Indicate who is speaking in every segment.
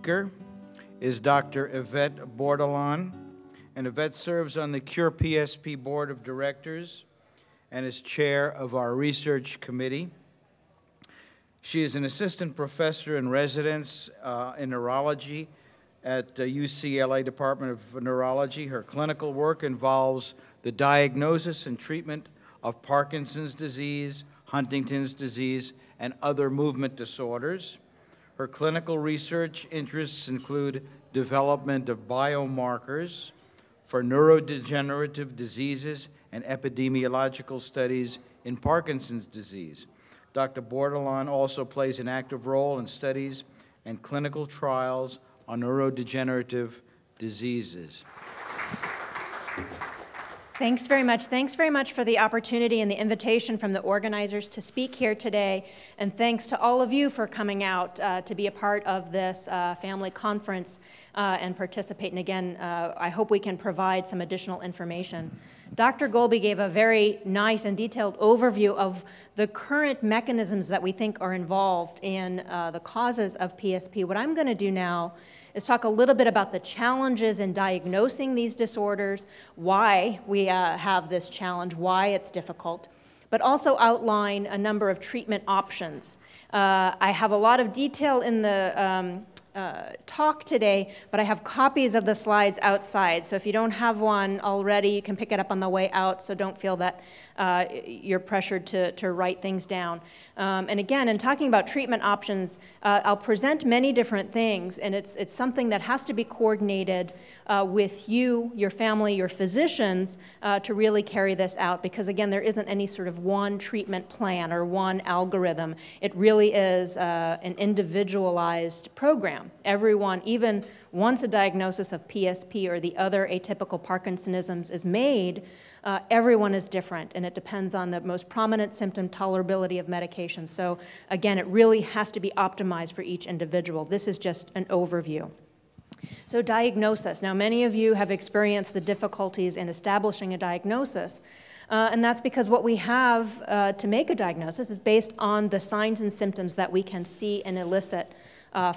Speaker 1: speaker is Dr. Yvette Bordelon, and Yvette serves on the CurePSP Board of Directors and is chair of our research committee. She is an assistant professor in residence in neurology at UCLA Department of Neurology. Her clinical work involves the diagnosis and treatment of Parkinson's disease, Huntington's disease, and other movement disorders. Her clinical research interests include development of biomarkers for neurodegenerative diseases and epidemiological studies in Parkinson's disease. Dr. Bordelon also plays an active role in studies and clinical trials on neurodegenerative diseases.
Speaker 2: Thanks very much. Thanks very much for the opportunity and the invitation from the organizers to speak here today. And thanks to all of you for coming out to be a part of this family conference and participate. And again, I hope we can provide some additional information. Dr. Golby gave a very nice and detailed overview of the current mechanisms that we think are involved in the causes of PSP. What I'm going to do now is talk a little bit about the challenges in diagnosing these disorders, why we have this challenge, why it's difficult, but also outline a number of treatment options. I have a lot of detail in the talk today, but I have copies of the slides outside. So if you don't have one already, you can pick it up on the way out, so don't feel that you're pressured to write things down. And again, in talking about treatment options, I'll present many different things, and it's something that has to be coordinated with you, your family, your physicians, to really carry this out, because again, there isn't any sort of one treatment plan or one algorithm. It really is an individualized program. Everyone, even once a diagnosis of PSP or the other atypical Parkinsonisms is made, everyone is different, and it depends on the most prominent symptom, tolerability of medication. So again, it really has to be optimized for each individual. This is just an overview. So diagnosis. Now, many of you have experienced the difficulties in establishing a diagnosis, and that's because what we have to make a diagnosis is based on the signs and symptoms that we can see and elicit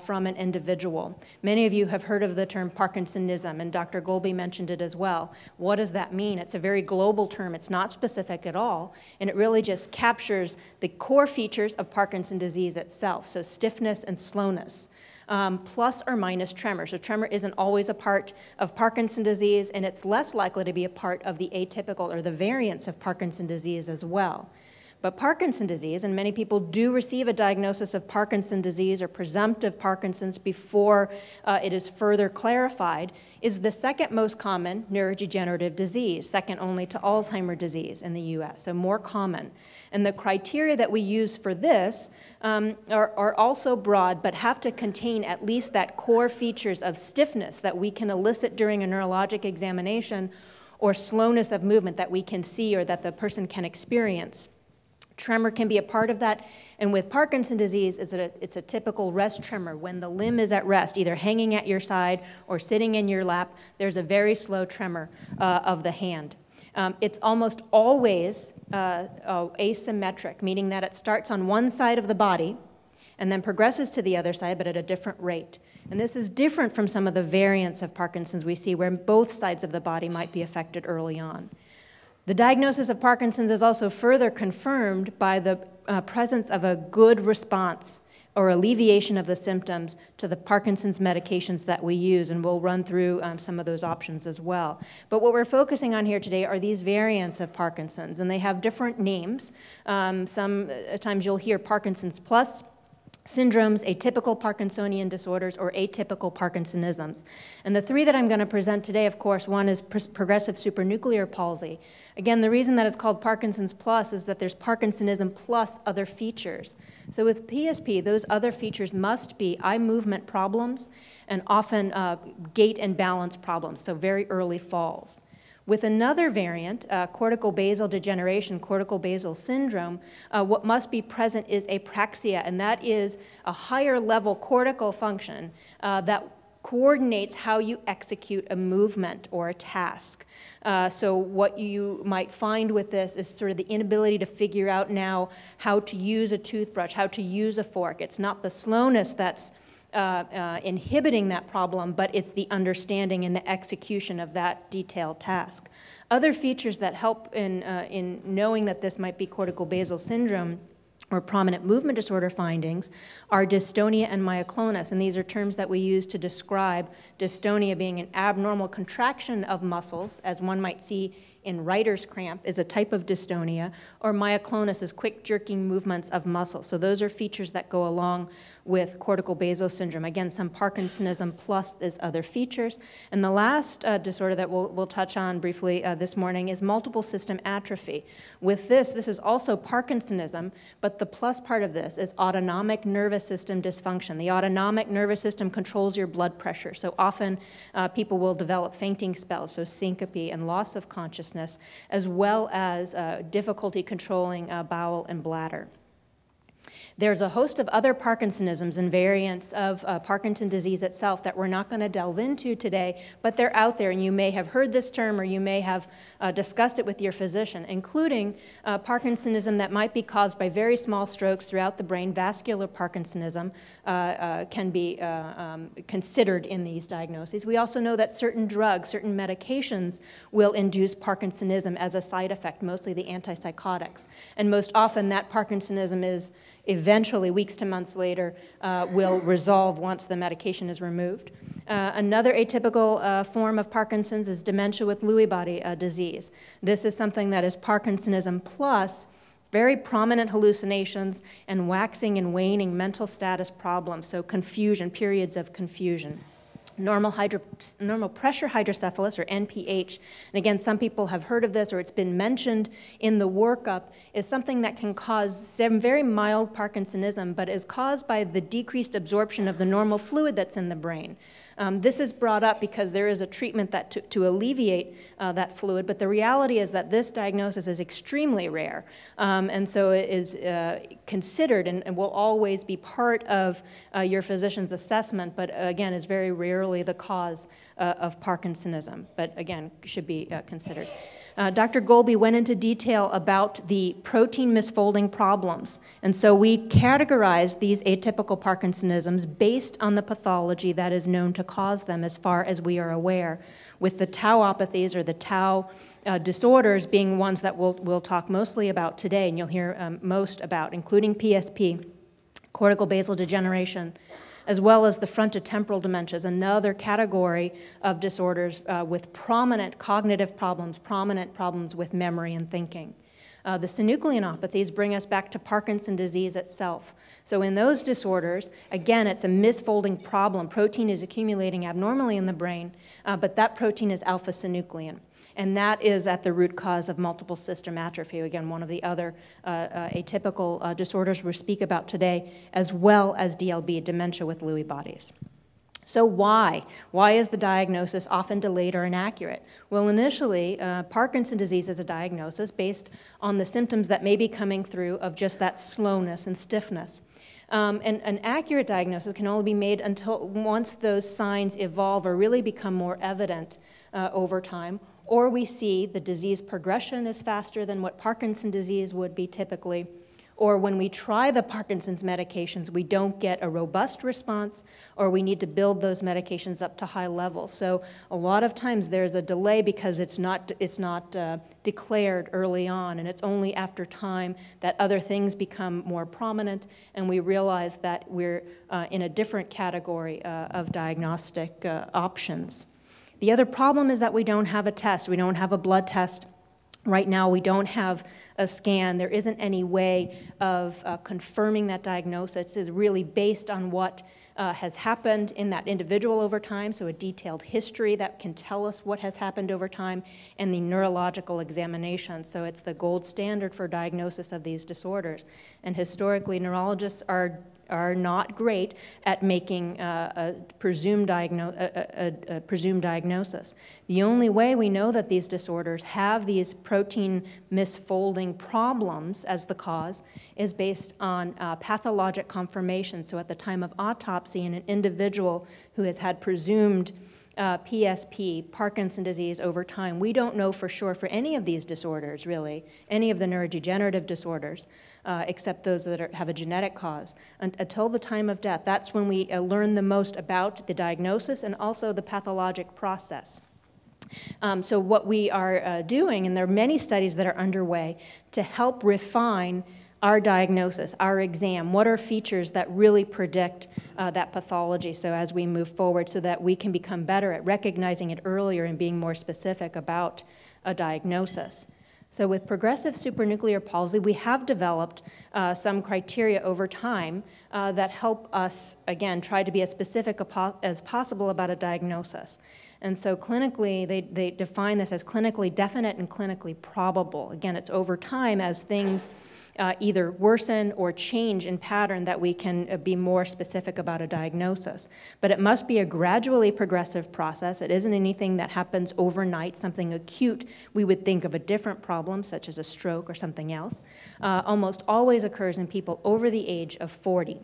Speaker 2: from an individual. Many of you have heard of the term Parkinsonism, and Dr. Golby mentioned it as well. What does that mean? It's a very global term. It's not specific at all, and it really just captures the core features of Parkinson's disease itself, so stiffness and slowness, plus or minus tremor. So tremor isn't always a part of Parkinson's disease, and it's less likely to be a part of the atypical or the variants of Parkinson's disease as well. But Parkinson's disease, and many people do receive a diagnosis of Parkinson's disease or presumptive Parkinson's before it is further clarified, is the second most common neurodegenerative disease, second only to Alzheimer's disease in the US, so more common. And the criteria that we use for this are also broad, but have to contain at least that core features of stiffness that we can elicit during a neurologic examination, or slowness of movement that we can see or that the person can experience. Tremor can be a part of that, and with Parkinson's disease, it's a typical rest tremor. When the limb is at rest, either hanging at your side or sitting in your lap, there's a very slow tremor of the hand. It's almost always asymmetric, meaning that it starts on one side of the body and then progresses to the other side, but at a different rate. And this is different from some of the variants of Parkinson's we see, where both sides of the body might be affected early on. The diagnosis of Parkinson's is also further confirmed by the presence of a good response or alleviation of the symptoms to the Parkinson's medications that we use, and we'll run through some of those options as well. But what we're focusing on here today are these variants of Parkinson's, and they have different names. Sometimes you'll hear Parkinson's plus syndromes, atypical Parkinsonian disorders, or atypical Parkinsonisms. And the three that I'm going to present today, of course, one is progressive supranuclear palsy. Again, the reason that it's called Parkinson's plus is that there's Parkinsonism plus other features. So with PSP, those other features must be eye movement problems and often gait and balance problems, so very early falls. With another variant, cortical basal degeneration, cortical basal syndrome, what must be present is apraxia, and that is a higher level cortical function that coordinates how you execute a movement or a task. So what you might find with this is sort of the inability to figure out now how to use a toothbrush, how to use a fork. It's not the slowness that's inhibiting that problem, but it's the understanding and the execution of that detailed task. Other features that help in knowing that this might be cortical basal syndrome or prominent movement disorder findings are dystonia and myoclonus, and these are terms that we use to describe dystonia being an abnormal contraction of muscles, as one might see in writer's cramp is a type of dystonia, or myoclonus is quick jerking movements of muscle. So those are features that go along with cortical basal syndrome. Again, some Parkinsonism plus these other features. And the last disorder that we'll touch on briefly this morning is multiple system atrophy. With this is also Parkinsonism, but the plus part of this is autonomic nervous system dysfunction. The autonomic nervous system controls your blood pressure. So often people will develop fainting spells, so syncope and loss of consciousness, as well as difficulty controlling bowel and bladder. There's a host of other Parkinsonisms and variants of Parkinson's disease itself that we're not going to delve into today, but they're out there, and you may have heard this term or you may have discussed it with your physician, including Parkinsonism that might be caused by very small strokes throughout the brain. Vascular Parkinsonism can be considered in these diagnoses. We also know that certain drugs, certain medications will induce Parkinsonism as a side effect, mostly the antipsychotics. And most often that Parkinsonism is eventually, weeks to months later, will resolve once the medication is removed. Another atypical form of Parkinson's is dementia with Lewy body disease. This is something that is Parkinsonism plus very prominent hallucinations and waxing and waning mental status problems, so confusion, periods of confusion. Normal pressure hydrocephalus, or NPH, and again, some people have heard of this or it's been mentioned in the workup, is something that can cause some very mild Parkinsonism, but is caused by the decreased absorption of the normal fluid that's in the brain. This is brought up because there is a treatment that to alleviate that fluid, but the reality is that this diagnosis is extremely rare, and so it is considered and will always be part of your physician's assessment, but again is very rarely the cause of Parkinsonism, but again should be considered. Dr. Golby went into detail about the protein misfolding problems, and so we categorized these atypical Parkinsonisms based on the pathology that is known to cause them as far as we are aware, with the Tauopathies or the Tau disorders being ones that we'll talk mostly about today, and you'll hear most about, including PSP, cortical basal degeneration, as well as the frontotemporal dementias, another category of disorders with prominent cognitive problems, prominent problems with memory and thinking. The synucleinopathies bring us back to Parkinson's disease itself. So in those disorders, again, it's a misfolding problem. Protein is accumulating abnormally in the brain, but that protein is alpha-synuclein. And that is at the root cause of multiple system atrophy, again, one of the other atypical disorders we'll speak about today, as well as DLB, dementia with Lewy bodies. So why? Why is the diagnosis often delayed or inaccurate? Well, initially, Parkinson's disease is a diagnosis based on the symptoms that may be coming through of just that slowness and stiffness. And an accurate diagnosis can only be made until once those signs evolve or really become more evident over time, or we see the disease progression is faster than what Parkinson's disease would be typically, or when we try the Parkinson's medications, we don't get a robust response, or we need to build those medications up to high levels. So a lot of times there's a delay because it's not declared early on, and it's only after time that other things become more prominent, and we realize that we're in a different category of diagnostic options. The other problem is that we don't have a test. We don't have a blood test. Right now, we don't have a scan. There isn't any way of confirming that diagnosis. It is really based on what has happened in that individual over time, so a detailed history that can tell us what has happened over time, and the neurological examination. So it's the gold standard for diagnosis of these disorders. And historically, neurologists are not great at making a presumed diagnosis. The only way we know that these disorders have these protein misfolding problems as the cause is based on pathologic confirmation. So at the time of autopsy in an individual who has had presumed PSP, Parkinson's disease over time. We don't know for sure for any of these disorders, really, any of the neurodegenerative disorders, except those that have a genetic cause. Until the time of death, that's when we learn the most about the diagnosis and also the pathologic process. So what we are doing, and there are many studies that are underway to help refine our diagnosis, our exam, what are features that really predict that pathology, so as we move forward, so that we can become better at recognizing it earlier and being more specific about a diagnosis. So with progressive supranuclear palsy, we have developed some criteria over time that help us, again, try to be as specific as possible about a diagnosis. And so clinically, they define this as clinically definite and clinically probable. Again, it's over time as things either worsen or change in pattern that we can be more specific about a diagnosis. But it must be a gradually progressive process. It isn't anything that happens overnight, something acute. We would think of a different problem, such as a stroke or something else. Almost always occurs in people over the age of 40.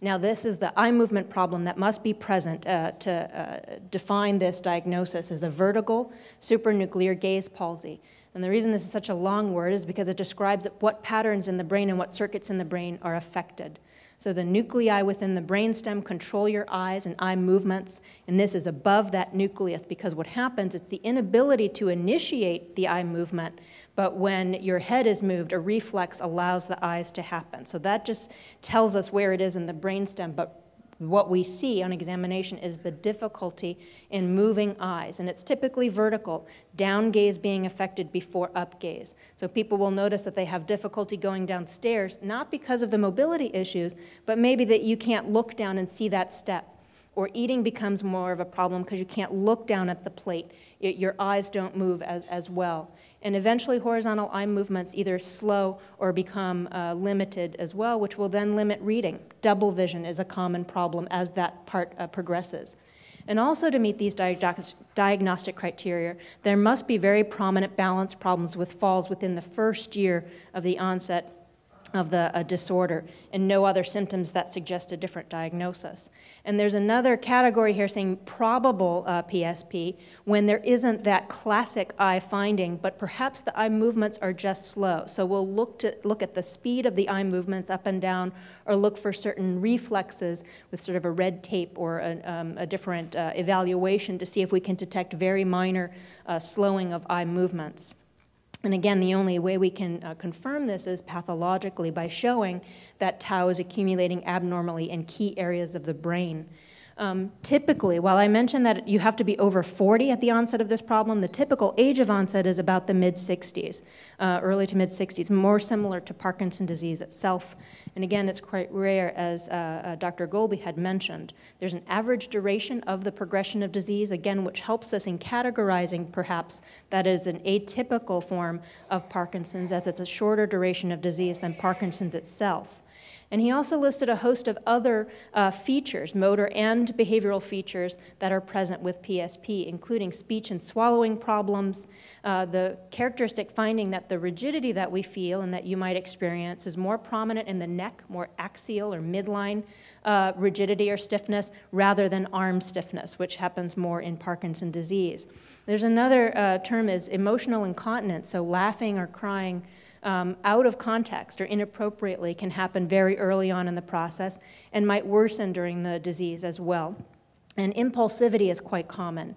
Speaker 2: Now, this is the eye movement problem that must be present to define this diagnosis as a vertical supranuclear gaze palsy. And the reason this is such a long word is because it describes what patterns in the brain and what circuits in the brain are affected. So the nuclei within the brainstem control your eyes and eye movements, and this is above that nucleus because what happens, it's the inability to initiate the eye movement, but when your head is moved, a reflex allows the eyes to happen. So that just tells us where it is in the brainstem, but what we see on examination is the difficulty in moving eyes, and it's typically vertical, down gaze being affected before up gaze. So people will notice that they have difficulty going downstairs, not because of the mobility issues, but maybe that you can't look down and see that step. Or eating becomes more of a problem because you can't look down at the plate. Your eyes don't move as well. And eventually horizontal eye movements either slow or become limited as well, which will then limit reading. Double vision is a common problem as that part progresses. And also to meet these diagnostic criteria, there must be very prominent balance problems with falls within the first year of the onset of the disorder, and no other symptoms that suggest a different diagnosis. And there's another category here saying probable PSP when there isn't that classic eye finding, but perhaps the eye movements are just slow. So we'll look at the speed of the eye movements up and down, or look for certain reflexes with sort of a red tape or a different evaluation to see if we can detect very minor slowing of eye movements. And again, the only way we can confirm this is pathologically by showing that tau is accumulating abnormally in key areas of the brain. Typically, while I mentioned that you have to be over 40 at the onset of this problem, the typical age of onset is about the mid-60s, early to mid-60s, more similar to Parkinson's disease itself. And again, it's quite rare, as Dr. Golby had mentioned. There's an average duration of the progression of disease, again, which helps us in categorizing, perhaps, that is an atypical form of Parkinson's, as it's a shorter duration of disease than Parkinson's itself. And he also listed a host of other features, motor and behavioral features, that are present with PSP, including speech and swallowing problems, the characteristic finding that the rigidity that we feel and that you might experience is more prominent in the neck, more axial or midline rigidity or stiffness, rather than arm stiffness, which happens more in Parkinson's disease. There's another term is emotional incontinence, so laughing or crying out of context or inappropriately can happen very early on in the process and might worsen during the disease as well. And impulsivity is quite common.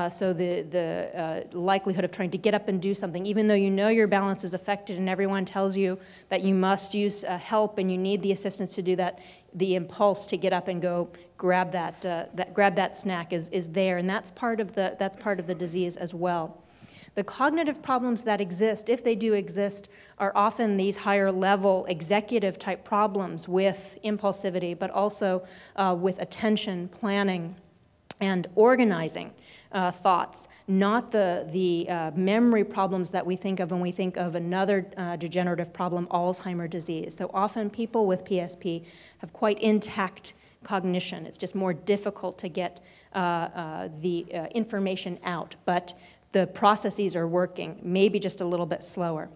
Speaker 2: So the likelihood of trying to get up and do something, even though you know your balance is affected and everyone tells you that you must use help and you need the assistance to do that, the impulse to get up and go grab that snack is there, and that's part of the disease as well. The cognitive problems that exist, if they do exist, are often these higher level executive type problems with impulsivity, but also with attention, planning, and organizing thoughts, not the memory problems that we think of when we think of another degenerative problem, Alzheimer's disease. So often people with PSP have quite intact cognition. It's just more difficult to get the information out, but the processes are working, maybe just a little bit slower.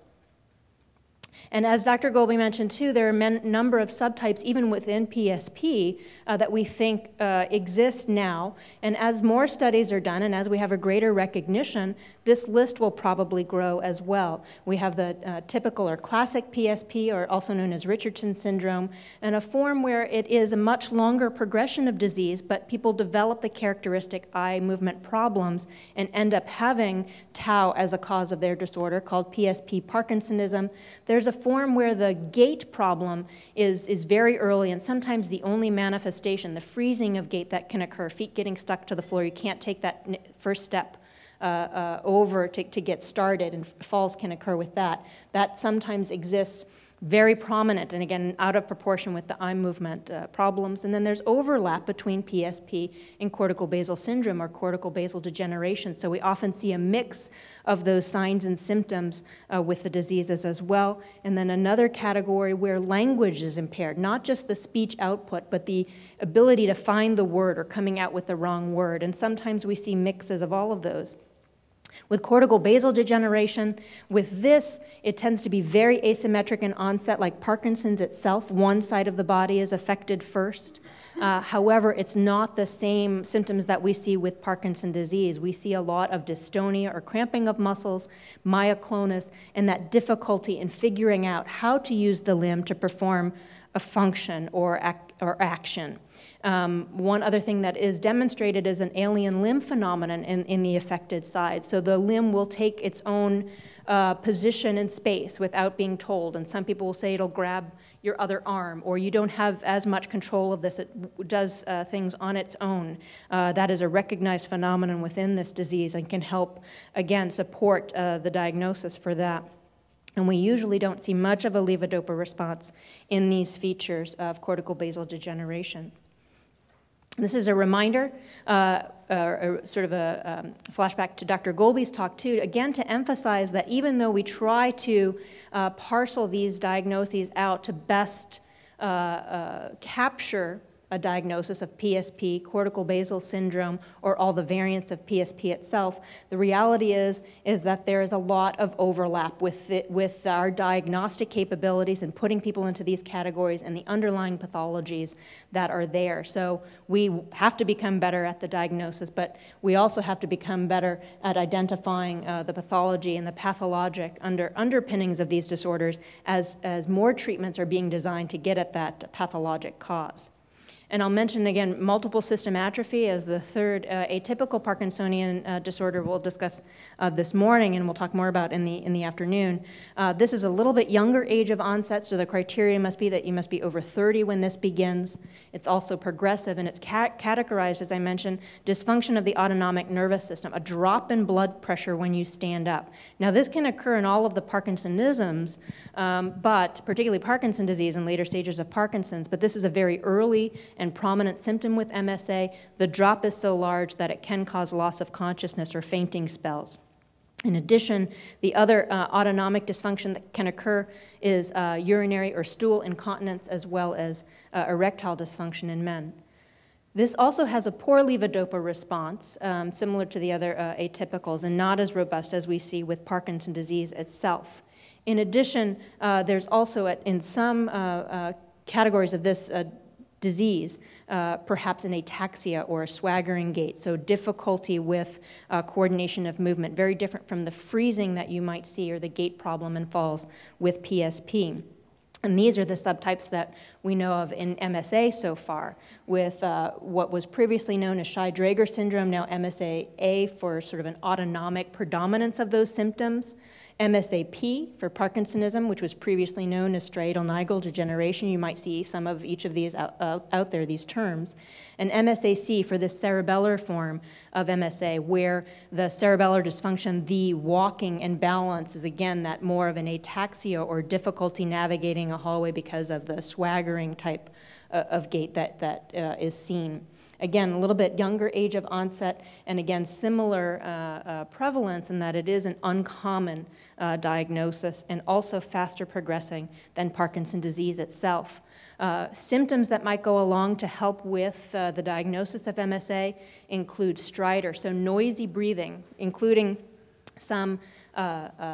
Speaker 2: And as Dr. Golby mentioned too, there are a number of subtypes even within PSP that we think exist now. And as more studies are done and as we have a greater recognition, this list will probably grow as well. We have the typical or classic PSP, or also known as Richardson syndrome, and a form where it is a much longer progression of disease, but people develop the characteristic eye movement problems and end up having tau as a cause of their disorder, called PSP Parkinsonism. There's a form where the gait problem is very early and sometimes the only manifestation, the freezing of gait that can occur, feet getting stuck to the floor. You can't take that first step over to get started, and falls can occur with that. That sometimes exists very prominent, and again, out of proportion with the eye movement problems. And then there's overlap between PSP and cortical basal syndrome or cortical basal degeneration. So we often see a mix of those signs and symptoms with the diseases as well. And then another category where language is impaired, not just the speech output, but the ability to find the word or coming out with the wrong word. And sometimes we see mixes of all of those. With cortical basal degeneration, with this, it tends to be very asymmetric in onset, like Parkinson's itself. One side of the body is affected first. However, it's not the same symptoms that we see with Parkinson's disease. We see a lot of dystonia or cramping of muscles, myoclonus, and that difficulty in figuring out how to use the limb to perform a function or action. One other thing that is demonstrated is an alien limb phenomenon in the affected side. So the limb will take its own position in space without being told. And some people will say it'll grab your other arm, or you don't have as much control of this. It does things on its own. That is a recognized phenomenon within this disease and can help, again, support the diagnosis for that. And we usually don't see much of a levodopa response in these features of cortical basal degeneration. This is a reminder, sort of a flashback to Dr. Golby's talk too, again to emphasize that even though we try to parcel these diagnoses out to best capture a diagnosis of PSP, cortical basal syndrome, or all the variants of PSP itself, the reality is that there is a lot of overlap with our diagnostic capabilities and putting people into these categories and the underlying pathologies that are there. So we have to become better at the diagnosis, but we also have to become better at identifying the pathology and the pathologic underpinnings of these disorders as more treatments are being designed to get at that pathologic cause. And I'll mention again multiple system atrophy as the third atypical Parkinsonian disorder we'll discuss this morning, and we'll talk more about in the afternoon. This is a little bit younger age of onset, so the criteria must be that you must be over 30 when this begins. It's also progressive, and it's categorized, as I mentioned, dysfunction of the autonomic nervous system, a drop in blood pressure when you stand up. Now, this can occur in all of the Parkinsonisms, but particularly Parkinson's disease and later stages of Parkinson's, but this is a very early and prominent symptom with MSA. The drop is so large that it can cause loss of consciousness or fainting spells. In addition, the other autonomic dysfunction that can occur is urinary or stool incontinence, as well as erectile dysfunction in men. This also has a poor levodopa response, similar to the other atypicals, and not as robust as we see with Parkinson's disease itself. In addition, there's also, in some categories of this disease, perhaps an ataxia or a swaggering gait, so difficulty with coordination of movement, very different from the freezing that you might see or the gait problem and falls with PSP. And these are the subtypes that we know of in MSA so far, with what was previously known as Shy-Drager syndrome, now MSA-A for sort of an autonomic predominance of those symptoms, MSA-P for Parkinsonism, which was previously known as striatal degeneration. You might see some of each of these out there, these terms. And MSA-C for this cerebellar form of MSA, where the cerebellar dysfunction, the walking and balance is again that more of an ataxia or difficulty navigating a hallway because of the swaggering type of gait that is seen. Again, a little bit younger age of onset, and again, similar prevalence in that it is an uncommon diagnosis and also faster progressing than Parkinson's disease itself. Symptoms that might go along to help with the diagnosis of MSA include stridor, so noisy breathing, including some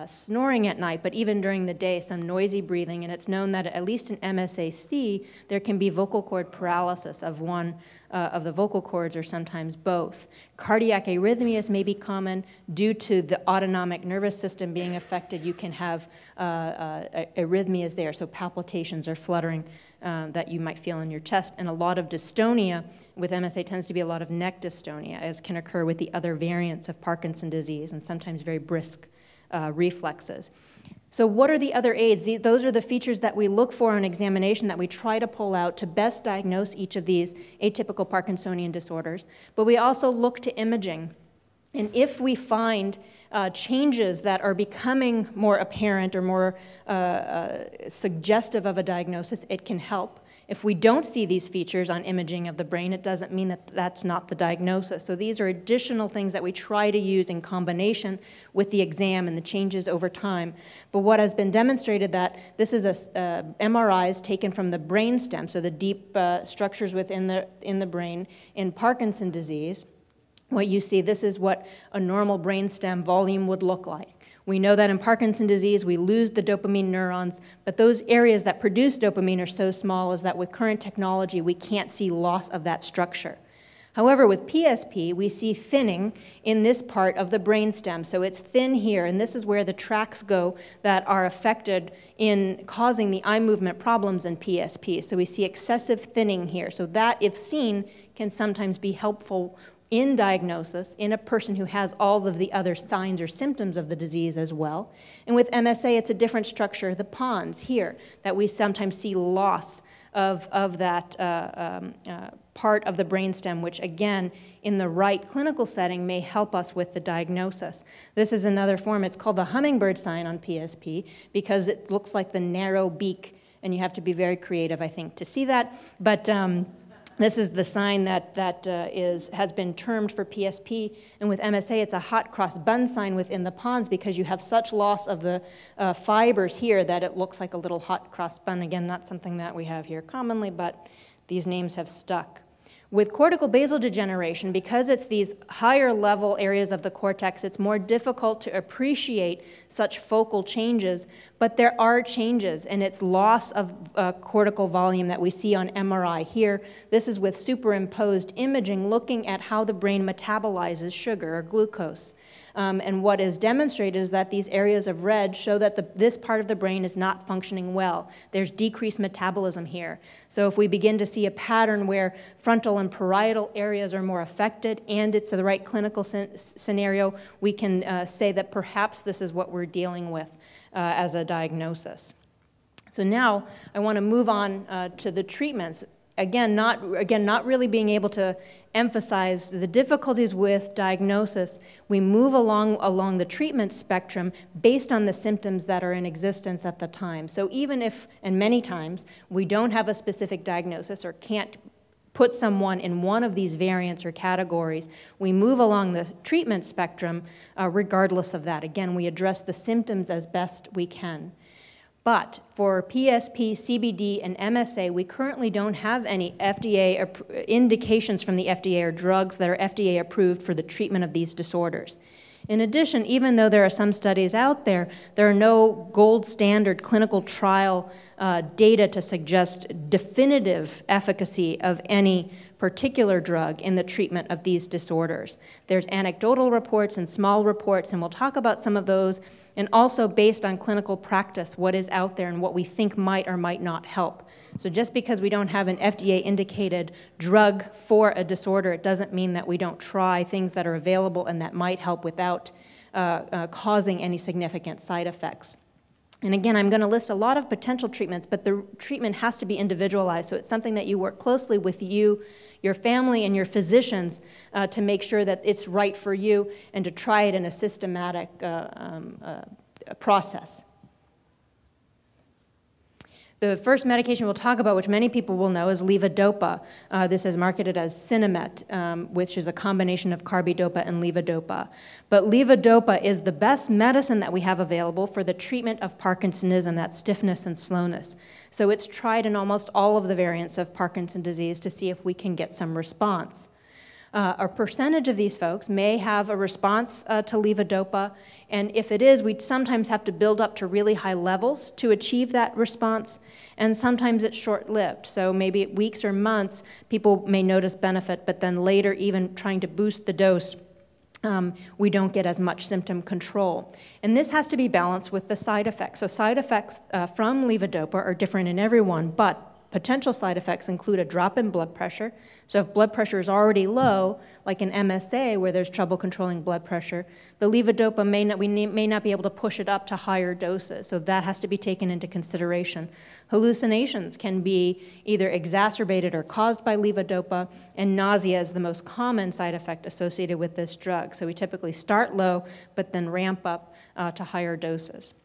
Speaker 2: snoring at night, but even during the day, some noisy breathing, and it's known that at least in MSA there can be vocal cord paralysis of one of the vocal cords or sometimes both. Cardiac arrhythmias may be common due to the autonomic nervous system being affected. You can have arrhythmias there, so palpitations or fluttering that you might feel in your chest, and a lot of dystonia with MSA tends to be a lot of neck dystonia, as can occur with the other variants of Parkinson's disease, and sometimes very brisk reflexes. So what are the other aids? Those are the features that we look for in examination that we try to pull out to best diagnose each of these atypical Parkinsonian disorders. But we also look to imaging. And if we find changes that are becoming more apparent or more suggestive of a diagnosis, it can help. If we don't see these features on imaging of the brain, it doesn't mean that that's not the diagnosis. So these are additional things that we try to use in combination with the exam and the changes over time. But what has been demonstrated that this is MRIs taken from the brain stem, so the deep structures within the brain in Parkinson's disease. What you see, this is what a normal brainstem volume would look like. We know that in Parkinson's disease, we lose the dopamine neurons, but those areas that produce dopamine are so small as that with current technology, we can't see loss of that structure. However, with PSP, we see thinning in this part of the brainstem. So it's thin here, and this is where the tracks go that are affected in causing the eye movement problems in PSP. So we see excessive thinning here. So that, if seen, can sometimes be helpful in diagnosis in a person who has all of the other signs or symptoms of the disease as well. And with MSA, it's a different structure, the pons here, that we sometimes see loss of that part of the brainstem, which again, in the right clinical setting, may help us with the diagnosis. This is another form. It's called the hummingbird sign on PSP because it looks like the narrow beak, and you have to be very creative, I think, to see that. But this is the sign that has been termed for PSP, and with MSA, it's a hot cross bun sign within the pons because you have such loss of the fibers here that it looks like a little hot cross bun. Again, not something that we have here commonly, but these names have stuck. With cortical basal degeneration, because it's these higher level areas of the cortex, it's more difficult to appreciate such focal changes, but there are changes, and it's loss of cortical volume that we see on MRI here. This is with superimposed imaging looking at how the brain metabolizes sugar or glucose. And what is demonstrated is that these areas of red show that this part of the brain is not functioning well. There's decreased metabolism here. So if we begin to see a pattern where frontal and parietal areas are more affected and it's the right clinical scenario, we can say that perhaps this is what we're dealing with as a diagnosis. So now I want to move on to the treatments. Again, not really being able to emphasize the difficulties with diagnosis. We move along the treatment spectrum based on the symptoms that are in existence at the time. So even if, and many times, we don't have a specific diagnosis or can't put someone in one of these variants or categories, we move along the treatment spectrum regardless of that. Again, we address the symptoms as best we can. But for PSP, CBD, and MSA, we currently don't have any FDA indications from the FDA or drugs that are FDA approved for the treatment of these disorders. In addition, even though there are some studies out there, there are no gold standard clinical trial data to suggest definitive efficacy of any particular drug in the treatment of these disorders. There's anecdotal reports and small reports, and we'll talk about some of those, and also based on clinical practice, what is out there and what we think might or might not help. So just because we don't have an FDA-indicated drug for a disorder, it doesn't mean that we don't try things that are available and that might help without causing any significant side effects. And again, I'm going to list a lot of potential treatments, but the treatment has to be individualized, so it's something that you work closely with you, your family, and your physicians to make sure that it's right for you and to try it in a systematic process. The first medication we'll talk about, which many people will know, is levodopa. This is marketed as Sinemet, which is a combination of carbidopa and levodopa. But levodopa is the best medicine that we have available for the treatment of Parkinsonism, that stiffness and slowness. So it's tried in almost all of the variants of Parkinson's disease to see if we can get some response. A percentage of these folks may have a response to levodopa, and if it is, we sometimes have to build up to really high levels to achieve that response, and sometimes it's short-lived. So maybe weeks or months, people may notice benefit, but then later, even trying to boost the dose, we don't get as much symptom control. And this has to be balanced with the side effects. So side effects from levodopa are different in everyone, but potential side effects include a drop in blood pressure. So if blood pressure is already low, like in MSA where there's trouble controlling blood pressure, the levodopa may not be able to push it up to higher doses. So that has to be taken into consideration. Hallucinations can be either exacerbated or caused by levodopa, and nausea is the most common side effect associated with this drug. So we typically start low, but then ramp up to higher doses.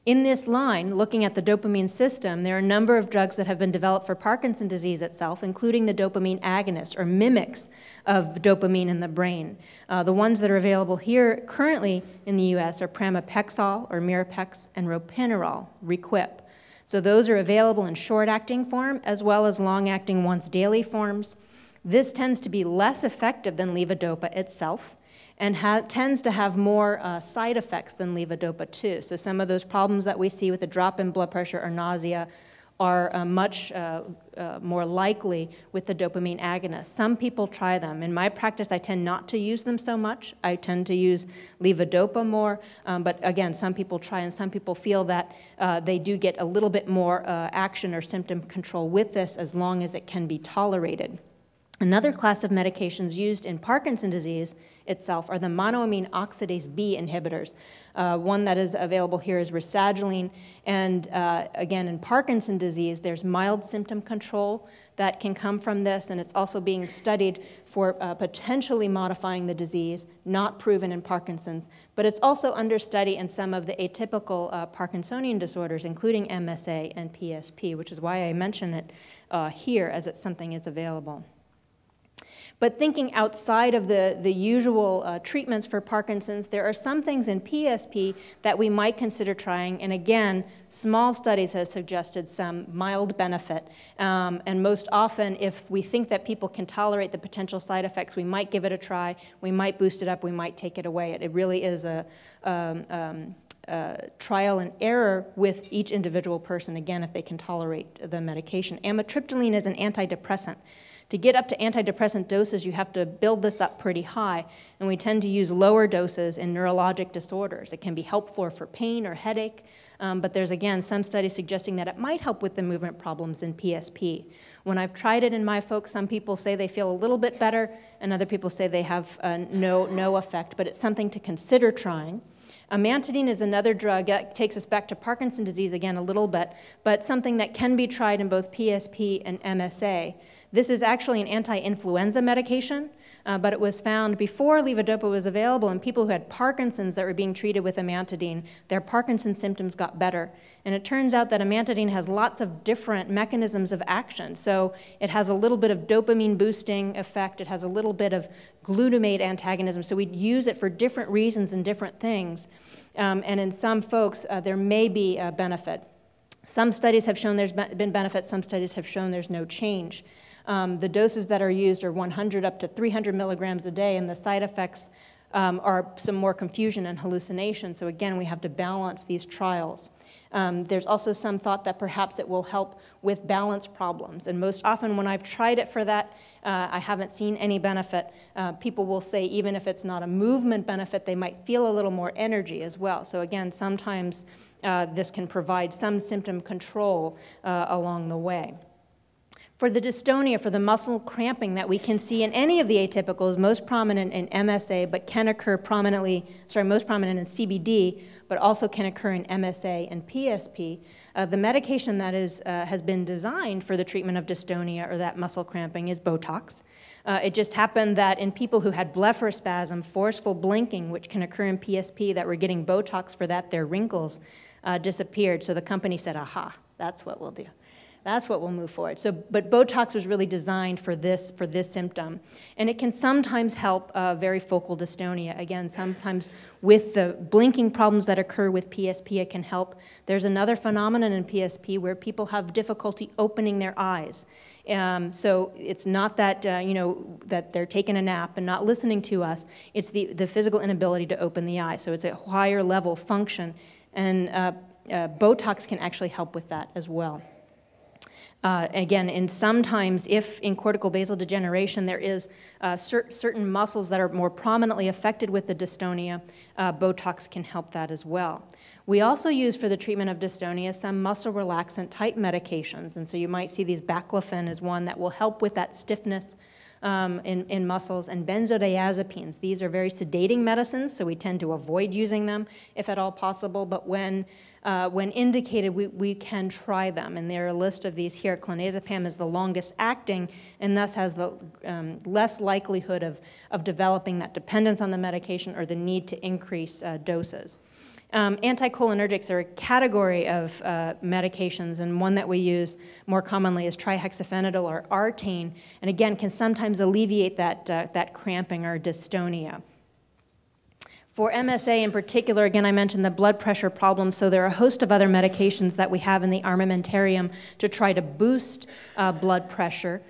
Speaker 2: In this line, looking at the dopamine system, there are a number of drugs that have been developed for Parkinson's disease itself, including the dopamine agonists, or mimics of dopamine in the brain. The ones that are available here currently in the US are pramipexole, or Mirapex, and ropinirole, Requip. So those are available in short-acting form, as well as long-acting once-daily forms. This tends to be less effective than levodopa itself, and tends to have more side effects than levodopa too. So some of those problems that we see with a drop in blood pressure or nausea are much more likely with the dopamine agonist. Some people try them. In my practice, I tend not to use them so much. I tend to use levodopa more, but again, some people try and some people feel that they do get a little bit more action or symptom control with this as long as it can be tolerated. Another class of medications used in Parkinson's disease itself are the monoamine oxidase B inhibitors. One that is available here is rasagiline, and again, in Parkinson's disease, there's mild symptom control that can come from this, and it's also being studied for potentially modifying the disease, not proven in Parkinson's, but it's also under study in some of the atypical Parkinsonian disorders, including MSA and PSP, which is why I mention it here as it's something that's available. But thinking outside of the usual treatments for Parkinson's, there are some things in PSP that we might consider trying, and again, small studies have suggested some mild benefit, and most often, if we think that people can tolerate the potential side effects, we might give it a try, we might boost it up, we might take it away. It really is a trial and error with each individual person, again, if they can tolerate the medication. Amitriptyline is an antidepressant. To get up to antidepressant doses, you have to build this up pretty high, and we tend to use lower doses in neurologic disorders. It can be helpful for pain or headache, but there's, again, some studies suggesting that it might help with the movement problems in PSP. When I've tried it in my folks, some people say they feel a little bit better, and other people say they have no effect, but it's something to consider trying. Amantadine is another drug that takes us back to Parkinson's disease again a little bit, but something that can be tried in both PSP and MSA. This is actually an anti-influenza medication, but it was found before levodopa was available in people who had Parkinson's that were being treated with amantadine. Their Parkinson's symptoms got better. And it turns out that amantadine has lots of different mechanisms of action. So it has a little bit of dopamine boosting effect. It has a little bit of glutamate antagonism. So we'd use it for different reasons and different things. And in some folks, there may be a benefit. Some studies have shown there's been benefit. Some studies have shown there's no change. The doses that are used are 100 up to 300 milligrams a day, and the side effects are some more confusion and hallucination. So again, we have to balance these trials. There's also some thought that perhaps it will help with balance problems, and most often when I've tried it for that, I haven't seen any benefit. People will say even if it's not a movement benefit, they might feel a little more energy as well. So again, sometimes this can provide some symptom control along the way. For the dystonia, for the muscle cramping that we can see in any of the atypicals, most prominent in MSA, but can occur most prominent in CBD, but also can occur in MSA and PSP, the medication that has been designed for the treatment of dystonia or that muscle cramping is Botox. It just happened that in people who had blepharospasm, forceful blinking, which can occur in PSP, that were getting Botox for that, their wrinkles disappeared. So the company said, aha, that's what we'll do. That's what will move forward. So, but Botox was really designed for this symptom. And it can sometimes help varifocal dystonia. Again, sometimes with the blinking problems that occur with PSP, it can help. There's another phenomenon in PSP where people have difficulty opening their eyes. So it's not that, that they're taking a nap and not listening to us. It's the physical inability to open the eye. So it's a higher level function. And Botox can actually help with that as well. Again, and sometimes if in cortical basal degeneration there is certain muscles that are more prominently affected with the dystonia, Botox can help that as well. We also use for the treatment of dystonia some muscle relaxant type medications, and so you might see these baclofen as one that will help with that stiffness in muscles, and benzodiazepines. These are very sedating medicines, so we tend to avoid using them if at all possible, but when indicated, we can try them, and there are a list of these here. Clonazepam is the longest acting, and thus has the less likelihood of developing that dependence on the medication or the need to increase doses. Anticholinergics are a category of medications, and one that we use more commonly is trihexyphenidyl or Artane, and again can sometimes alleviate that cramping or dystonia. For MSA in particular, again, I mentioned the blood pressure problem, so there are a host of other medications that we have in the armamentarium to try to boost blood pressure,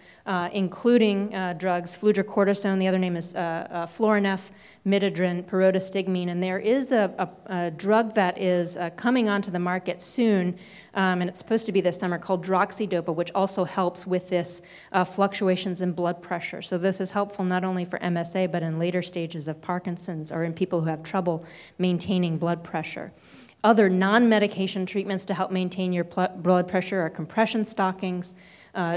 Speaker 2: including drugs, fludrocortisone, the other name is Florinef, midodrine, pyridostigmine, and there is a drug that is coming onto the market soon, and it's supposed to be this summer, called droxidopa, which also helps with this fluctuations in blood pressure. So this is helpful not only for MSA, but in later stages of Parkinson's or in people who have trouble maintaining blood pressure. Other non-medication treatments to help maintain your blood pressure are compression stockings,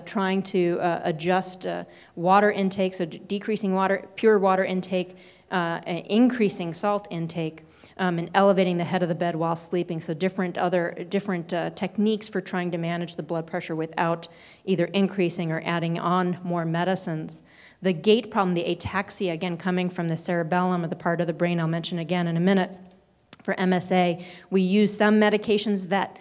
Speaker 2: trying to adjust water intake, so decreasing pure water intake, increasing salt intake, and elevating the head of the bed while sleeping. So different techniques for trying to manage the blood pressure without either increasing or adding on more medicines. The gait problem, the ataxia, again coming from the cerebellum or the part of the brain I'll mention again in a minute. For MSA, we use some medications that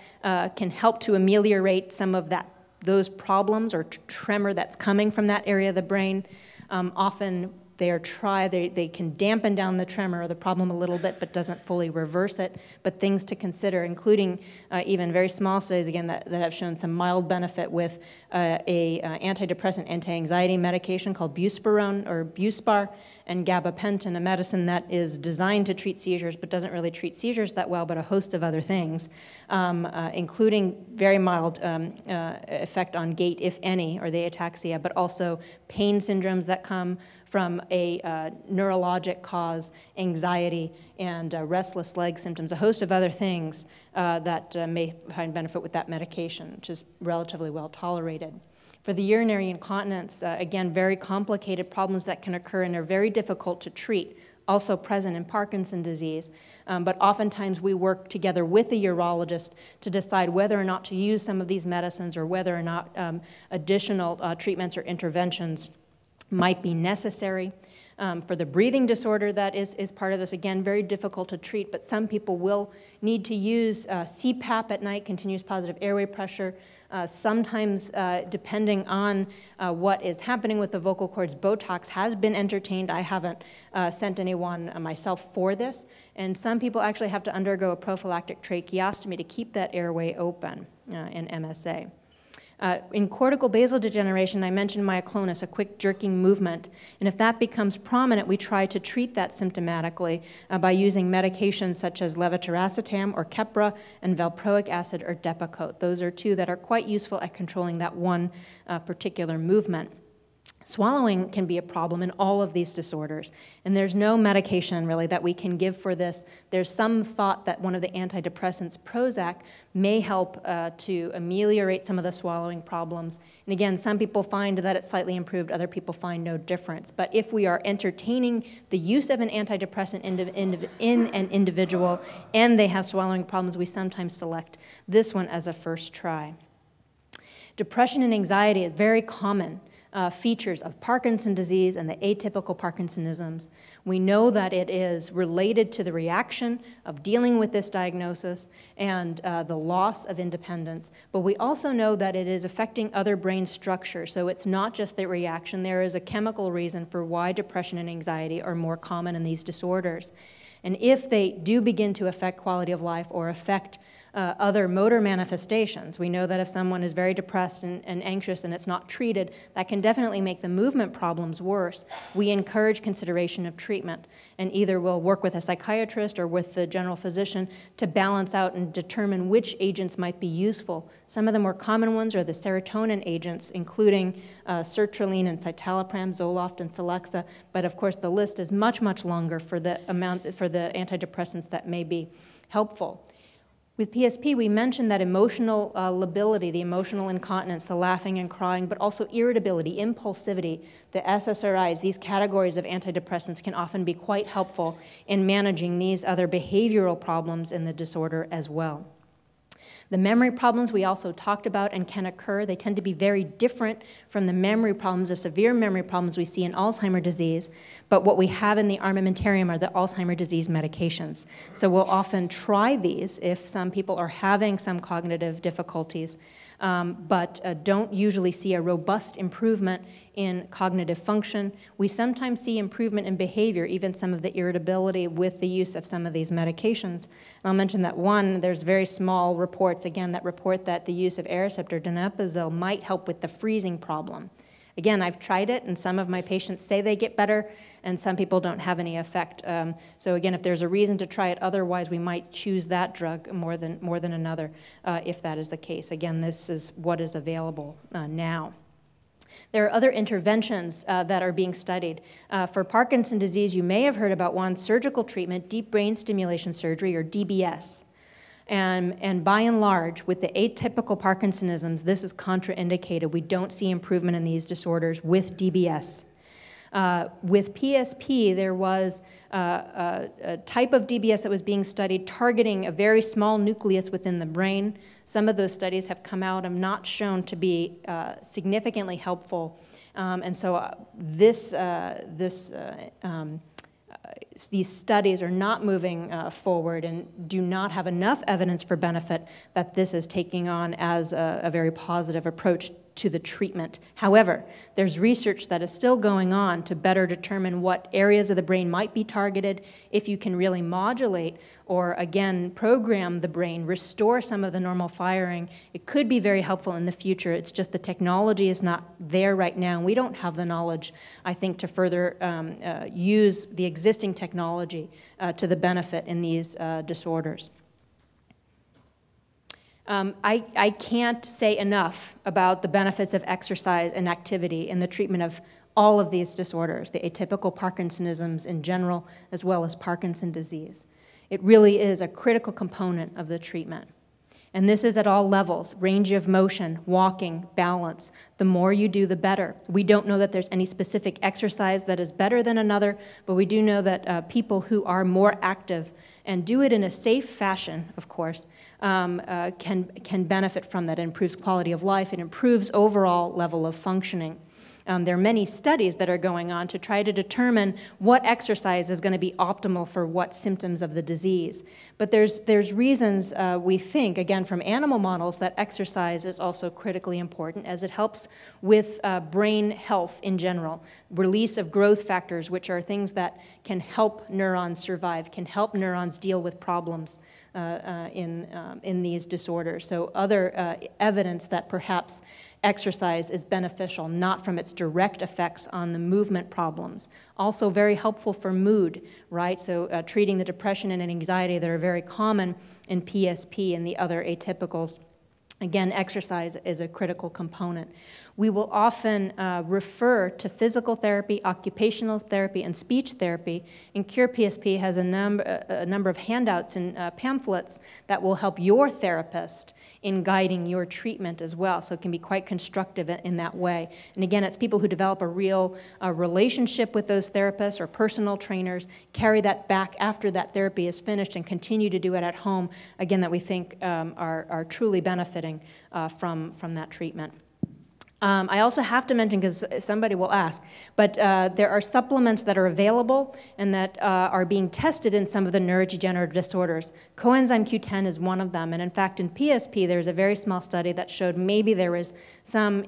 Speaker 2: can help to ameliorate some of those problems or tremor that's coming from that area of the brain. Often they can dampen down the tremor or the problem a little bit, but doesn't fully reverse it. But things to consider, including even very small studies, again, that have shown some mild benefit with a antidepressant, anti-anxiety medication called buspirone or Buspar, and gabapentin, a medicine that is designed to treat seizures, but doesn't really treat seizures that well, but a host of other things, including very mild effect on gait, if any, or the ataxia, but also pain syndromes that come from a neurologic cause, anxiety, and restless leg symptoms, a host of other things that may find benefit with that medication, which is relatively well tolerated. For the urinary incontinence, again, very complicated problems that can occur and are very difficult to treat, also present in Parkinson's disease. But oftentimes we work together with the urologist to decide whether or not to use some of these medicines or whether or not additional treatments or interventions might be necessary. For the breathing disorder that is part of this, again, very difficult to treat, but some people will need to use CPAP at night, continuous positive airway pressure. Sometimes, depending on what is happening with the vocal cords, Botox has been entertained. I haven't sent anyone myself for this. And some people actually have to undergo a prophylactic tracheostomy to keep that airway open in MSA. In cortical basal degeneration, I mentioned myoclonus, a quick jerking movement, and if that becomes prominent, we try to treat that symptomatically by using medications such as levetiracetam or Keppra and valproic acid or Depakote. Those are two that are quite useful at controlling that one particular movement. Swallowing can be a problem in all of these disorders, and there's no medication really that we can give for this. There's some thought that one of the antidepressants, Prozac, may help to ameliorate some of the swallowing problems. And again, some people find that it's slightly improved, other people find no difference. But if we are entertaining the use of an antidepressant in an individual and they have swallowing problems, we sometimes select this one as a first try. Depression and anxiety is very common. features of Parkinson's disease and the atypical Parkinsonisms. We know that it is related to the reaction of dealing with this diagnosis and the loss of independence, but we also know that it is affecting other brain structures, so it's not just the reaction. There is a chemical reason for why depression and anxiety are more common in these disorders. And if they do begin to affect quality of life or affect other motor manifestations. We know that if someone is very depressed and anxious and it's not treated, that can definitely make the movement problems worse. We encourage consideration of treatment, and either we'll work with a psychiatrist or with the general physician to balance out and determine which agents might be useful. Some of the more common ones are the serotonin agents, including sertraline and citalopram, Zoloft and Celexa, but of course the list is much, much longer for the antidepressants that may be helpful. With PSP, we mentioned that emotional lability, the emotional incontinence, the laughing and crying, but also irritability, impulsivity, the SSRIs, these categories of antidepressants can often be quite helpful in managing these other behavioral problems in the disorder as well. The memory problems we also talked about and can occur. They tend to be very different from the memory problems, the severe memory problems we see in Alzheimer's disease, but what we have in the armamentarium are the Alzheimer's disease medications. So we'll often try these if some people are having some cognitive difficulties, but don't usually see a robust improvement in cognitive function. We sometimes see improvement in behavior, even some of the irritability with the use of some of these medications. And I'll mention that there's very small reports, again, that report that the use of Aricept or donepezil might help with the freezing problem. Again, I've tried it, and some of my patients say they get better, and some people don't have any effect. So again, if there's a reason to try it, otherwise we might choose that drug more than another if that is the case. Again, this is what is available now. There are other interventions that are being studied. For Parkinson's disease, you may have heard about one, surgical treatment, deep brain stimulation surgery, or DBS. And by and large, with the atypical Parkinsonisms, this is contraindicated. We don't see improvement in these disorders with DBS. With PSP, there was a type of DBS that was being studied targeting a very small nucleus within the brain. Some of those studies have come out and not shown to be significantly helpful. And so these studies are not moving forward and do not have enough evidence for benefit that this is taking on as a very positive approach to the treatment. However, there's research that is still going on to better determine what areas of the brain might be targeted, if you can really modulate or, again, program the brain, restore some of the normal firing. It could be very helpful in the future. It's just the technology is not there right now, and we don't have the knowledge, I think, to further use the existing technology to the benefit in these disorders. I can't say enough about the benefits of exercise and activity in the treatment of all of these disorders, the atypical Parkinsonisms in general, as well as Parkinson's disease. It really is a critical component of the treatment. And this is at all levels, range of motion, walking, balance. The more you do, the better. We don't know that there's any specific exercise that is better than another, but we do know that people who are more active and do it in a safe fashion, of course, can benefit from that. It improves quality of life. It improves overall level of functioning. There are many studies that are going on to try to determine what exercise is going to be optimal for what symptoms of the disease. But there's reasons we think, again, from animal models, that exercise is also critically important as it helps with brain health in general, release of growth factors, which are things that can help neurons survive, can help neurons deal with problems in these disorders. So other evidence that perhaps exercise is beneficial, not from its direct effects on the movement problems. Also very helpful for mood, right? So treating the depression and anxiety that are very common in PSP and the other atypicals. Again, exercise is a critical component. We will often refer to physical therapy, occupational therapy, and speech therapy, and CurePSP has a number of handouts and pamphlets that will help your therapist in guiding your treatment as well, so it can be quite constructive in that way. And again, it's people who develop a real relationship with those therapists or personal trainers, carry that back after that therapy is finished and continue to do it at home, again, that we think are truly benefiting from that treatment. I also have to mention, because somebody will ask, but there are supplements that are available and that are being tested in some of the neurodegenerative disorders. Coenzyme Q10 is one of them, and in fact in PSP there's a very small study that showed maybe there was some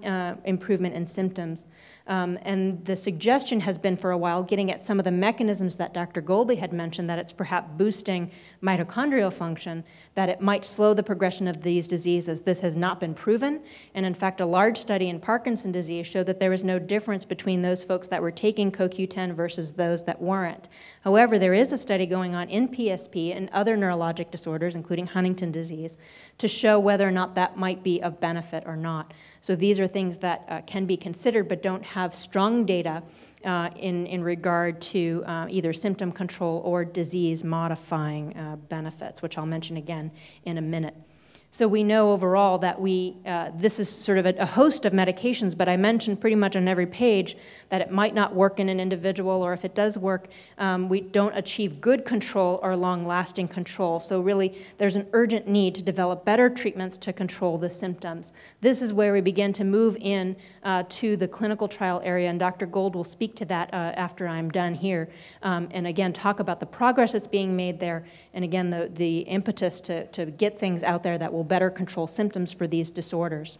Speaker 2: improvement in symptoms. And the suggestion has been for a while getting at some of the mechanisms that Dr. Golby had mentioned, that it's perhaps boosting mitochondrial function, that it might slow the progression of these diseases. This has not been proven, and in fact a large study in Parkinson's disease showed that there was no difference between those folks that were taking CoQ10 versus those that weren't. However, there is a study going on in PSP and other neurologic disorders, including Huntington disease, to show whether or not that might be of benefit or not. So these are things that can be considered but don't have strong data in regard to either symptom control or disease-modifying benefits, which I'll mention again in a minute. So we know overall that this is sort of a host of medications, but I mentioned pretty much on every page that it might not work in an individual, or if it does work, we don't achieve good control or long-lasting control. So really, there's an urgent need to develop better treatments to control the symptoms. This is where we begin to move in to the clinical trial area, and Dr. Gold will speak to that after I'm done here, and again, talk about the progress that's being made there, and again, the impetus to get things out there that will better control symptoms for these disorders.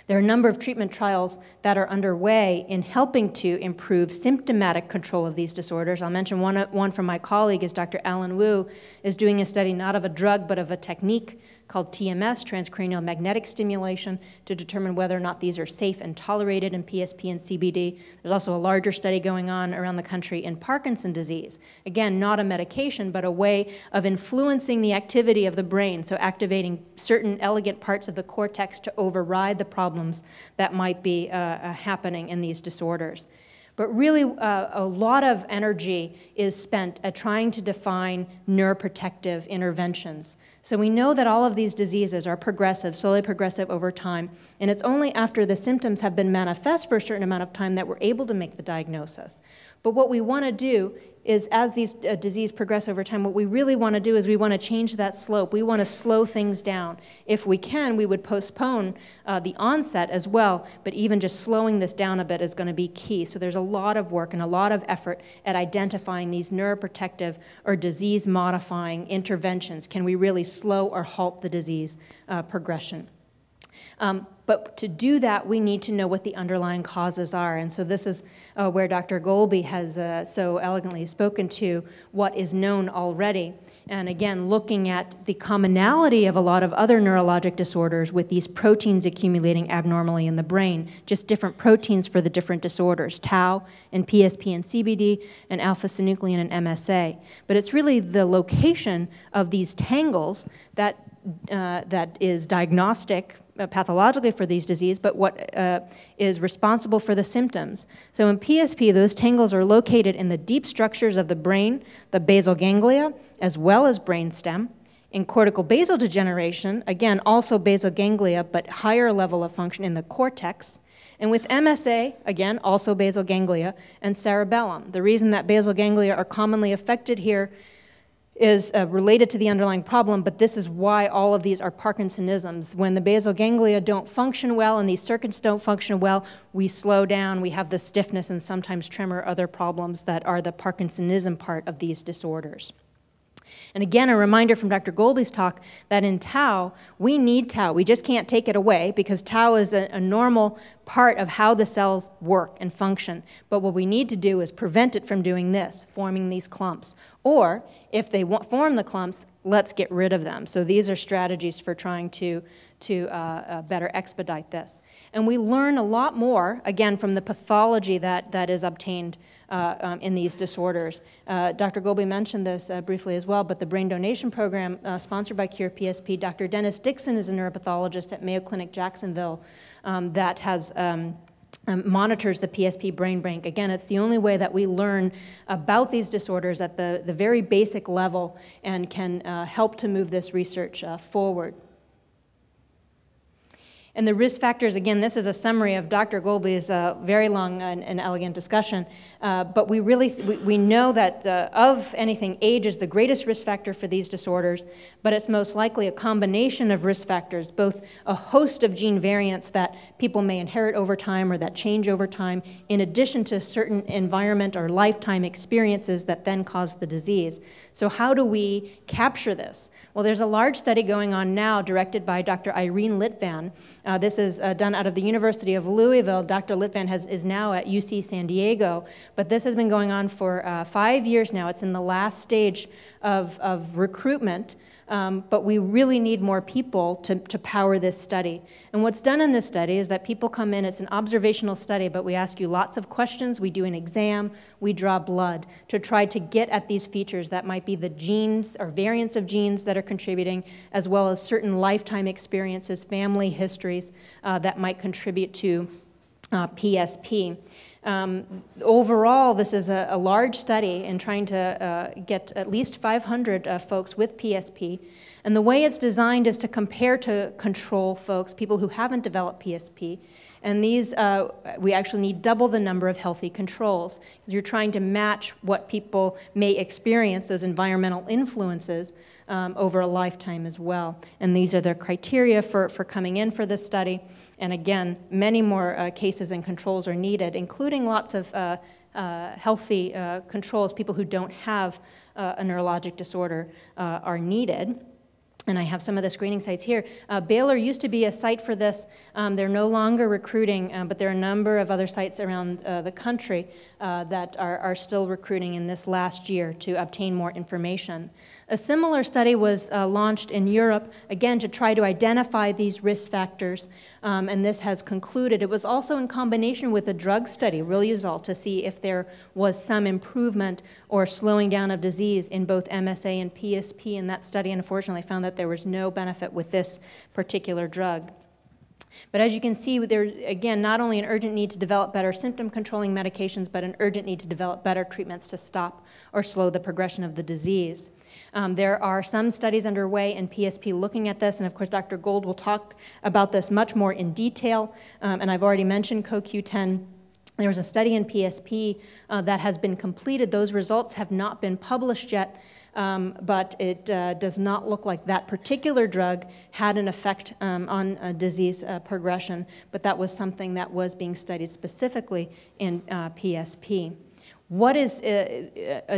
Speaker 2: There are a number of treatment trials that are underway in helping to improve symptomatic control of these disorders. I'll mention one from my colleague is Dr. Alan Wu is doing a study not of a drug but of a technique called TMS, transcranial magnetic stimulation, to determine whether or not these are safe and tolerated in PSP and CBD. There's also a larger study going on around the country in Parkinson's disease. Again, not a medication, but a way of influencing the activity of the brain, so activating certain elegant parts of the cortex to override the problems that might be happening in these disorders. But really, a lot of energy is spent at trying to define neuroprotective interventions. So we know that all of these diseases are progressive, slowly progressive over time, and it's only after the symptoms have been manifest for a certain amount of time that we're able to make the diagnosis. But what we want to do is, as these diseases progress over time, what we really want to do is we want to change that slope. We want to slow things down. If we can, we would postpone the onset as well, but even just slowing this down a bit is going to be key. So there's a lot of work and a lot of effort at identifying these neuroprotective or disease-modifying interventions. Can we really slow or halt the disease progression? But to do that, we need to know what the underlying causes are. And so this is where Dr. Golby has so elegantly spoken to what is known already. And again, looking at the commonality of a lot of other neurologic disorders with these proteins accumulating abnormally in the brain, just different proteins for the different disorders, Tau and PSP and CBD, and alpha-synuclein and MSA. But it's really the location of these tangles that is diagnostic pathologically for these diseases, but what is responsible for the symptoms. So in PSP, those tangles are located in the deep structures of the brain, the basal ganglia, as well as brainstem. In cortical basal degeneration, again, also basal ganglia, but higher level of function in the cortex. And with MSA, again, also basal ganglia, and cerebellum. The reason that basal ganglia are commonly affected here is related to the underlying problem, but this is why all of these are Parkinsonisms. When the basal ganglia don't function well and these circuits don't function well, we slow down, we have the stiffness and sometimes tremor, other problems that are the Parkinsonism part of these disorders. And again, a reminder from Dr. Golby's talk that in Tau, we need Tau. We just can't take it away because Tau is a normal part of how the cells work and function. But what we need to do is prevent it from doing this, forming these clumps. Or if they form the clumps, let's get rid of them. So these are strategies for trying to better expedite this. And we learn a lot more, again, from the pathology that is obtained in these disorders. Dr. Golby mentioned this briefly as well, but the brain donation program sponsored by CurePSP, Dr. Dennis Dixon is a neuropathologist at Mayo Clinic Jacksonville that has monitors the PSP brain bank. Again, it's the only way that we learn about these disorders at the very basic level and can help to move this research forward. And the risk factors, again, this is a summary of Dr. Golby's very long and elegant discussion, but we know that of anything, age is the greatest risk factor for these disorders, but it's most likely a combination of risk factors, both a host of gene variants that people may inherit over time or that change over time, in addition to certain environment or lifetime experiences that then cause the disease. So how do we capture this? Well, there's a large study going on now directed by Dr. Irene Litvan. This is done out of the University of Louisville. Dr. Litvan is now at UC San Diego, but this has been going on for 5 years now. It's in the last stage of recruitment, but we really need more people to power this study. And what's done in this study is that people come in, it's an observational study, but we ask you lots of questions, we do an exam, we draw blood to try to get at these features that might be the genes or variants of genes that are contributing, as well as certain lifetime experiences, family histories that might contribute to PSP. Overall, this is a large study in trying to get at least 500 folks with PSP. And the way it's designed is to compare to control folks, people who haven't developed PSP. And these, we actually need double the number of healthy controls. You're trying to match what people may experience, those environmental influences, over a lifetime as well. And these are the criteria for coming in for this study. And again, many more cases and controls are needed, including lots of healthy controls. People who don't have a neurologic disorder are needed. And I have some of the screening sites here. Baylor used to be a site for this. They're no longer recruiting, but there are a number of other sites around the country that are still recruiting in this last year to obtain more information. A similar study was launched in Europe, again, to try to identify these risk factors, and this has concluded. It was also in combination with a drug study, Riluzole, to see if there was some improvement or slowing down of disease in both MSA and PSP, and that study unfortunately found that there was no benefit with this particular drug. But as you can see, there's, again, not only an urgent need to develop better symptom-controlling medications, but an urgent need to develop better treatments to stop or slow the progression of the disease. There are some studies underway in PSP looking at this, and of course Dr. Gold will talk about this much more in detail, and I've already mentioned CoQ10. There was a study in PSP that has been completed. Those results have not been published yet, but it does not look like that particular drug had an effect on disease progression, but that was something that was being studied specifically in PSP. What is a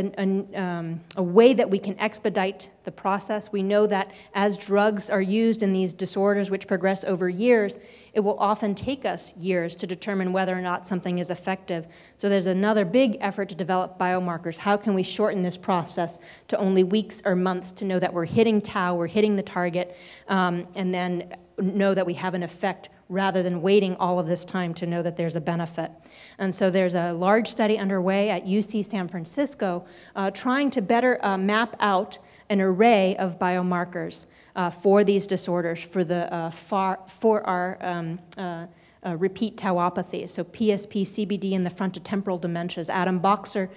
Speaker 2: way that we can expedite the process? We know that as drugs are used in these disorders which progress over years, it will often take us years to determine whether or not something is effective. So there's another big effort to develop biomarkers. How can we shorten this process to only weeks or months to know that we're hitting tau, we're hitting the target, and then know that we have an effect rather than waiting all of this time to know that there's a benefit. And so there's a large study underway at UC San Francisco trying to better map out an array of biomarkers for these disorders, for our repeat tauopathy, so PSP, CBD, and the frontotemporal dementias. Adam Boxer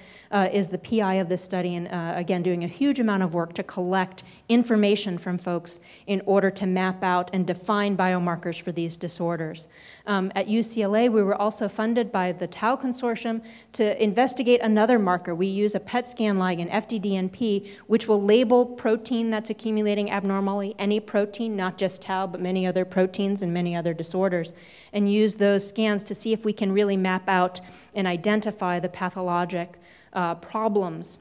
Speaker 2: is the PI of this study and, again, doing a huge amount of work to collect information from folks in order to map out and define biomarkers for these disorders. At UCLA, we were also funded by the Tau Consortium to investigate another marker. We use a PET scan ligand, FDDNP, which will label protein that's accumulating abnormally, any protein, not just tau, but many other proteins and many other disorders, and use those scans to see if we can really map out and identify the pathologic problems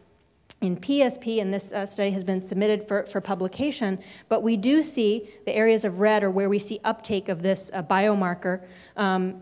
Speaker 2: in PSP, and this study has been submitted for publication, but we do see the areas of red are where we see uptake of this biomarker.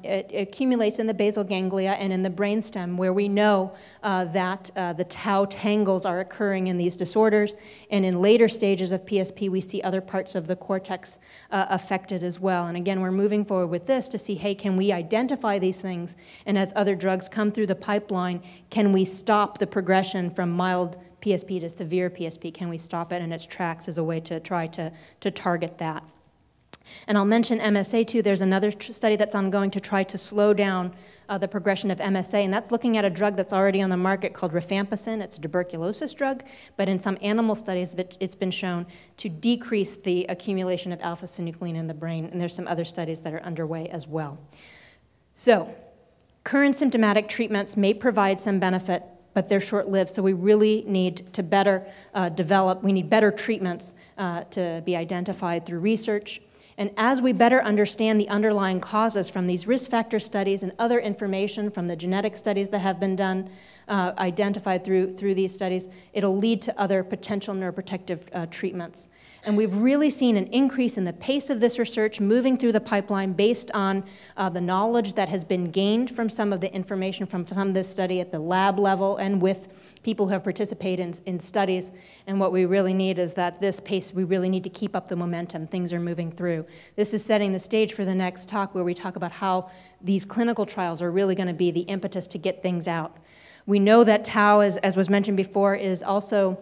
Speaker 2: It accumulates in the basal ganglia and in the brainstem, where we know that the tau tangles are occurring in these disorders, and in later stages of PSP, we see other parts of the cortex affected as well. And again, we're moving forward with this to see, hey, can we identify these things, and as other drugs come through the pipeline, can we stop the progression from mild PSP to severe PSP? Can we stop it in its tracks as a way to try to target that? And I'll mention MSA too. There's another study that's ongoing to try to slow down the progression of MSA, and that's looking at a drug that's already on the market called rifampicin. It's a tuberculosis drug, but in some animal studies, it's been shown to decrease the accumulation of alpha-synuclein in the brain, and there's some other studies that are underway as well. So, current symptomatic treatments may provide some benefit, but they're short-lived, so we really need to better we need better treatments to be identified through research. And as we better understand the underlying causes from these risk factor studies and other information from the genetic studies that have been done, identified through these studies, it'll lead to other potential neuroprotective treatments. And we've really seen an increase in the pace of this research moving through the pipeline based on the knowledge that has been gained from some of the information from some of this study at the lab level and with people who have participated in studies. And what we really need is that this pace, we really need to keep up the momentum. Things are moving through. This is setting the stage for the next talk where we talk about how these clinical trials are really going to be the impetus to get things out. We know that tau, as was mentioned before, is also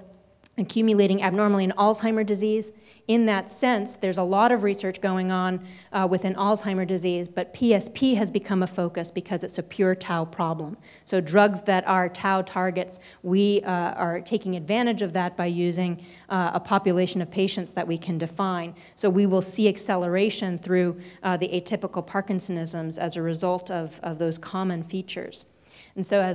Speaker 2: accumulating abnormally in Alzheimer's disease. In that sense, there's a lot of research going on within Alzheimer's disease, but PSP has become a focus because it's a pure tau problem. So drugs that are tau targets, we are taking advantage of that by using a population of patients that we can define. So we will see acceleration through the atypical Parkinsonisms as a result of those common features. And so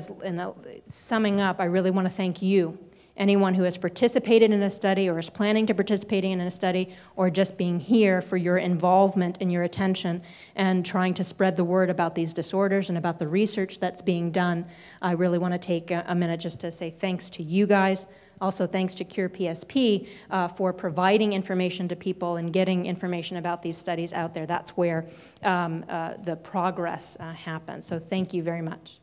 Speaker 2: summing up, I really want to thank you, anyone who has participated in a study or is planning to participate in a study or just being here for your involvement and your attention and trying to spread the word about these disorders and about the research that's being done. I really want to take a minute just to say thanks to you guys. Also thanks to CurePSP for providing information to people and getting information about these studies out there. That's where the progress happens. So thank you very much.